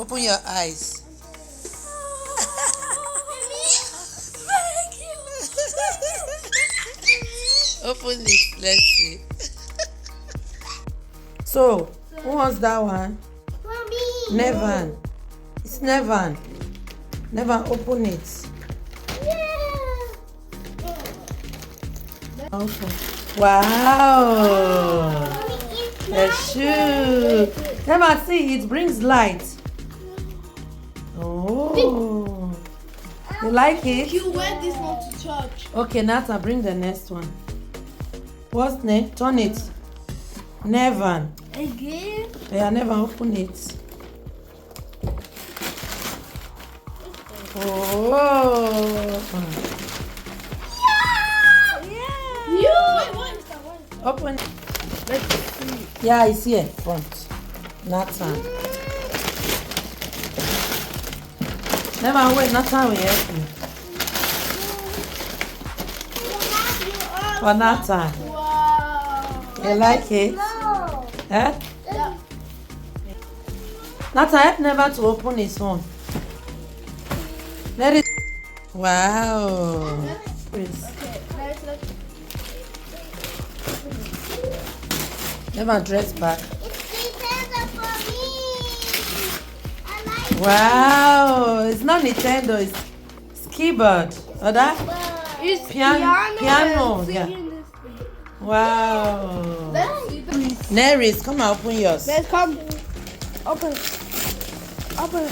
Open your eyes. Thank you. Open it. Let's see. So, who wants that one? Mommy. Nevan. It's Nevan. Nevan, open it. Yeah. Open. Wow. Mommy, it's The shoe. Nevan, see, it brings light. Oh. You like it? You wear this one to church. Okay, Nata, bring the next one. What's next? Turn it. Nevan. Again? Yeah, Nevan, open it. Oh. Yeah. You. Wait, what is that? What is that? Open. Let's see. Yeah, it's here, front. Nathan. Never wait, Nathan will help you. For Nathan. Wow. You like it? No. Eh? Yeah. Nathan, help Never to open his phone. Let it. Wow. Please. Okay, let's look. Never dress back. It's Nintendo for me. I like Wow. It's not Nintendo, it's keyboard. Or that? It's piano, and yeah. singing this thing. Wow. Let's see this. Neris, come and open yours. Let's come. Open. Open.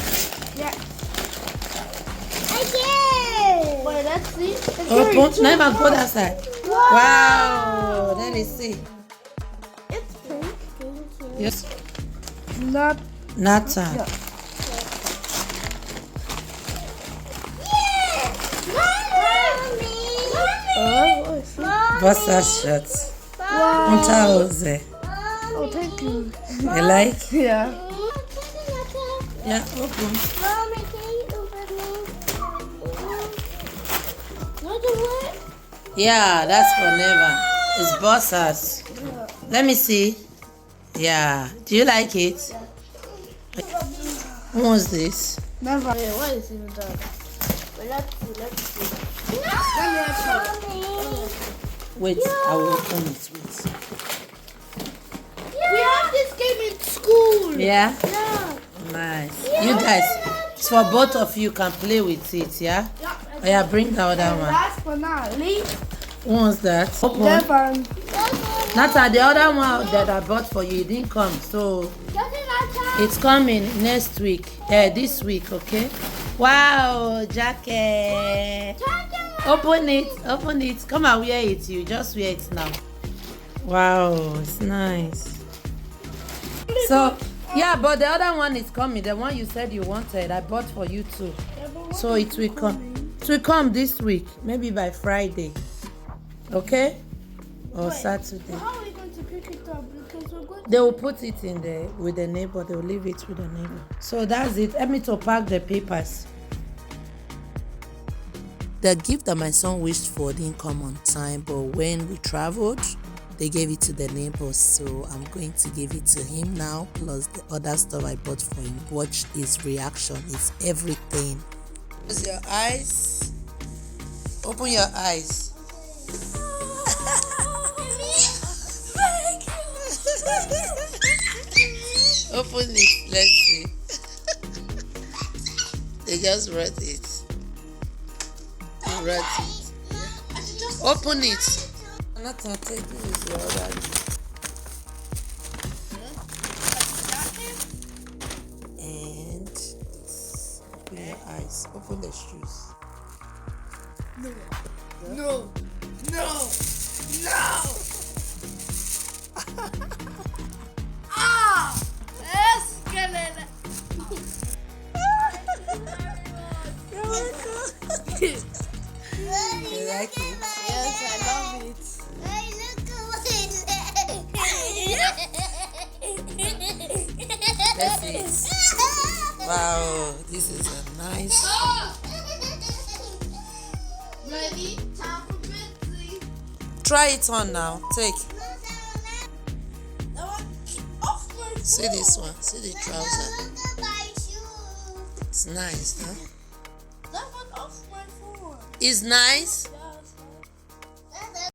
Yeah. Again. Wait, let's see. Open. Never go that side. Wow. Wow. Let me see. It's pink. Yes. Not. Nathan. Yeah. Bossa shorts. Wow. Unta Jose. Oh, thank you. You like? Yeah. Yeah, open. Mommy, can you open me? What the what? Yeah, that's for Never. It's Bossas. Let me see. Yeah. Do you like it? Who wants this? Never. Wait, what is even that? Wait, let's see. Wait, I will open it. Wait. We have this game in school. Yeah? Yeah. Nice. You guys, it's for both of you can play with it, yeah? Oh, yeah, bring the other one. Last but not least, Who wants that? Open. Devon. Nata, the other one that I bought for you, it didn't come. So it's coming next week. Yeah, this week, okay? Wow, jacket. Open it. Open it. Come and wear it. You just wear it now. Wow, it's nice. So, yeah, but the other one is coming. The one you said you wanted, I bought for you too. So it will come. It will come this week, maybe by Friday. Okay? Or Saturday. How are we going to pick it up? Because we're going to... They will put it in there with the neighbor. They will leave it with the neighbor. So that's it. Help me to pack the papers. The gift that my son wished for didn't come on time, but when we traveled, they gave it to the neighbors. So I'm going to give it to him now, plus the other stuff I bought for him. Watch his reaction. It's everything. Close your eyes. Open your eyes. Open it. Let's see. They just wrote it. They wrote it. Open it. Not to take this is the other. And this. Open your eyes. Open the shoes. No. No. No. No. Ah! Escalera. You're welcome. You like it? Yes, I love it. That's it. Wow, this is a nice. Ready? Time for Bentley. Try it on now. Take. Off my See this one. See the trouser. It's nice, huh? That went off my phone. It's nice.